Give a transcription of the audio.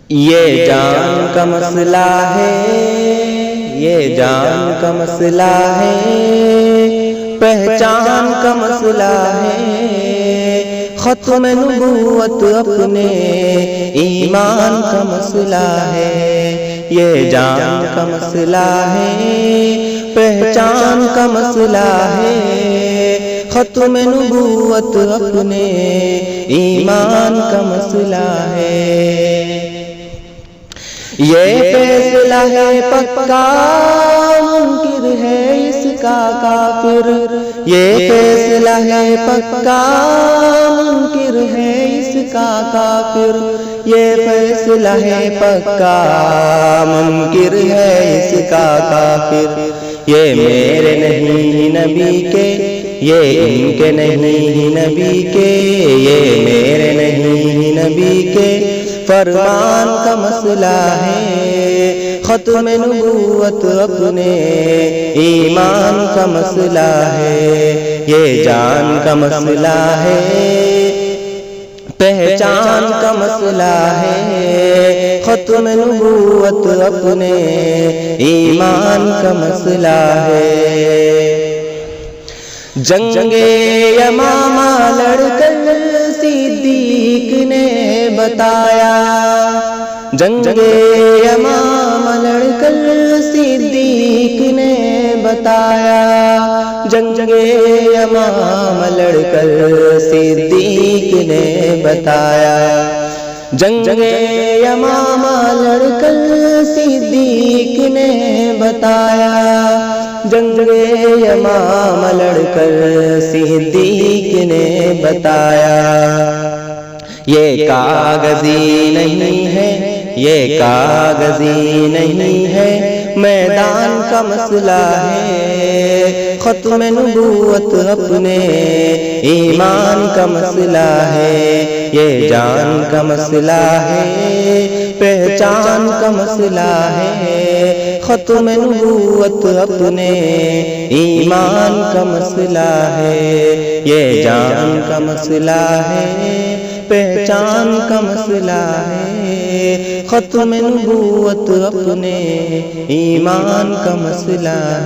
یہ جان کا مسئلہ ہے، یہ جان کا مسئلہ ہے، پہچان کا مسئلہ ہے، ختم نبوت اپنے ایمان کا مسئلہ ہے۔ یہ جان کا مسئلہ ہے، پہچان کا مسئلہ ہے، ختم نبوت اپنے ایمان کا مسئلہ ہے۔ یہ فیصلہ ہے پکا، منکر ہے اس کا کافر۔ یہ فیصلہ ہے پکا، منکر ہے اس کا کافر۔ یہ فیصلہ ہے پکا، منکر ہے اس کا کافر۔ یہ میرے نہیں نبی کے، یہ ان کے نہیں نبی کے، یہ میرے نہیں نبی کے فرمان کا مسئلہ ہے، ختم نبوت اپنے ایمان کا مسئلہ ہے۔ یہ جان کا مسئلہ ہے، پہچان کا مسئلہ ہے، ختم نبوت اپنے ایمان کا مسئلہ ہے۔ جنگ یمامہ لڑ کر صدیق نے بتایا، جنگ یمامہ لڑ کر صدیق نے بتایا، جنگ یمامہ لڑ کر صدیق نے بتایا، جنگ یمامہ لڑ کر صدیق نے بتایا، جنگ یمامہ لڑ کر صدیق نے بتایا۔ یہ کاغذی نہیں ہے، یہ کاغذی نہیں ہے، میدان کا مسئلہ ہے، ختم نبوت اپنے ایمان کا مسئلہ ہے۔ یہ جان کا مسئلہ ہے، پہچان کا مسئلہ ہے، ختم نبوت اپنے ایمان کا مسئلہ ہے۔ یہ جان کا مسئلہ ہے، پہچان کا مسئلہ ہے، ختم نبوت اپنے ایمان کا مسئلہ ہے۔